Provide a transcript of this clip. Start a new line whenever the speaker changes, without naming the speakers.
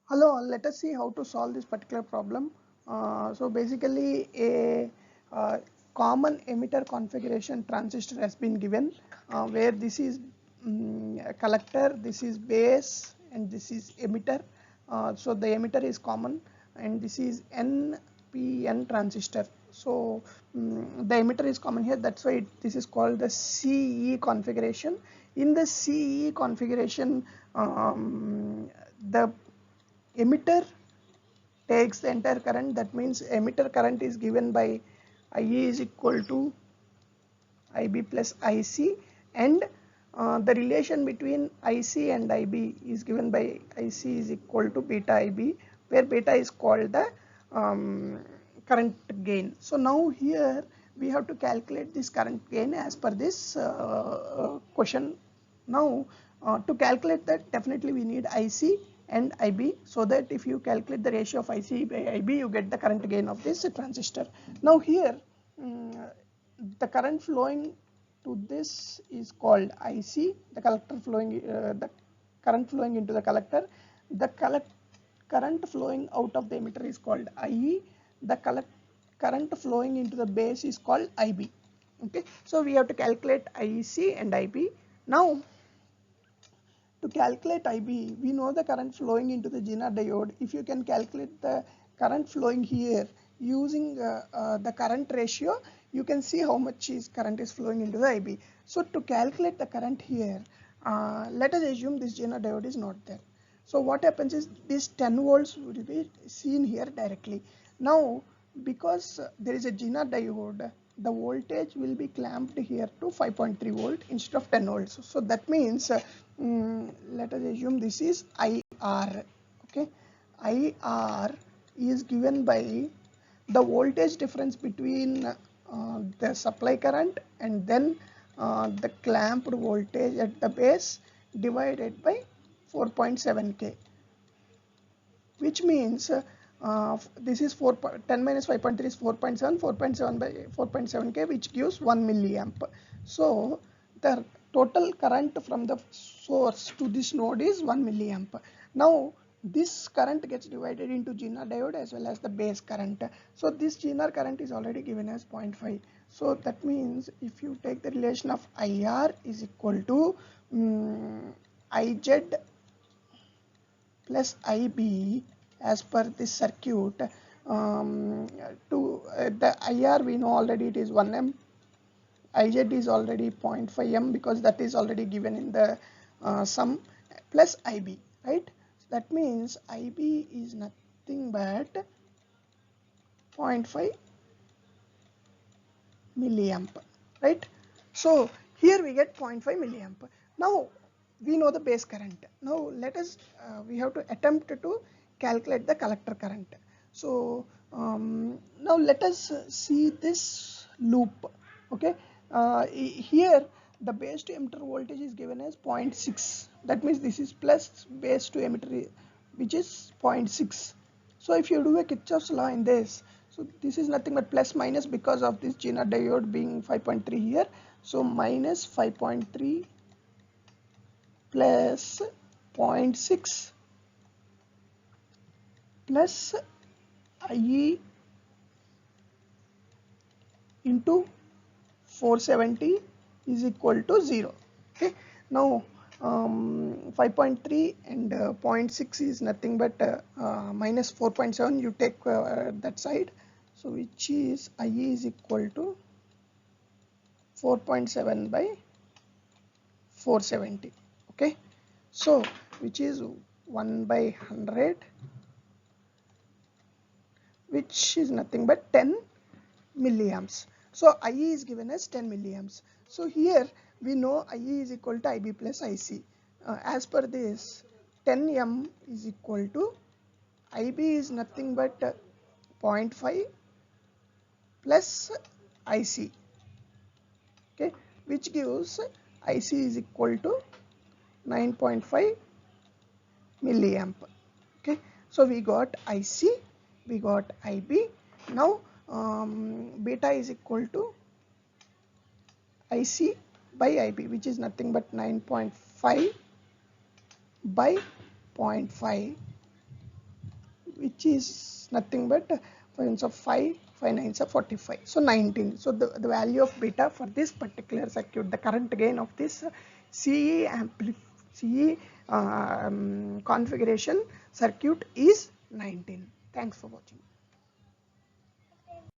Hello, let us see how to solve this particular problem. So basically a common emitter configuration transistor has been given where this is a collector, this is base and this is emitter. So the emitter is common and this is NPN transistor. So the emitter is common here, that's why this is called the CE configuration. In the CE configuration, the emitter takes the entire current. That means emitter current is given by IE is equal to IB plus IC, and the relation between IC and IB is given by IC is equal to beta IB, where beta is called the current gain. So now here we have to calculate this current gain as per this question. Now to calculate that, definitely we need IC and IB, so that if you calculate the ratio of IC by IB, you get the current gain of this transistor. Now here the current flowing to this is called IC, the collector flowing the current flowing into the collector. The current flowing out of the emitter is called IE. The current flowing into the base is called IB. Okay, so we have to calculate IC and IB. Now to calculate IB, we know the current flowing into the Zener diode. If you can calculate the current flowing here using the current ratio, you can see how much current is flowing into the IB. So to calculate the current here, let us assume this Zener diode is not there. So what happens is this 10 volts will be seen here directly. Now because there is a Zener diode, the voltage will be clamped here to 5.3 volt instead of 10 volts. So that means let us assume this is IR. Okay, IR is given by the voltage difference between the supply current and then the clamped voltage at the base divided by 4.7K, which means this is 10 minus 5.3 is 4.7, 4.7 by 4.7K, which gives 1 milliamp. So the total current from the source to this node is 1 milliamp. Now this current gets divided into Zener diode as well as the base current. So this Zener current is already given as 0.5. So that means if you take the relation of IR is equal to IZ plus IB as per this circuit. To the IR we know already it is 1M, IZ is already 0.5 M because that is already given in the sum, plus IB, right? So that means IB is nothing but 0.5 milliamp, right? So here we get 0.5 milliamp. Now we know the base current. Now let us we have to attempt to calculate the collector current. So now let us see this loop. Okay, here the base to emitter voltage is given as 0.6. That means this is plus base to emitter, which is 0.6. So if you do a Kirchhoff's law in this, so this is nothing but plus minus because of this Zener diode being 5.3 here. So minus 5.3 plus 0.6 plus IE into 470 is equal to 0. Okay, now 5.3 and 0.6 is nothing but minus 4.7. You take that side, so which is IE is equal to 4.7 by 470. Okay, so which is 1 by 100, which is nothing but 10 milliamps. So IE is given as 10 milliamps. So here we know IE is equal to IB plus IC. As per this, 10 M is equal to IB is nothing but 0.5 plus IC. Okay, which gives IC is equal to 9.5 milliamp. Okay, so we got IC, we got IB. Now beta is equal to IC by IB, which is nothing but 9.5 by 0.5 which is nothing but 5 of 5, 5 9s are 45. So 19. So the value of beta for this particular circuit, the current gain of this CE configuration circuit is 19. Thanks for watching.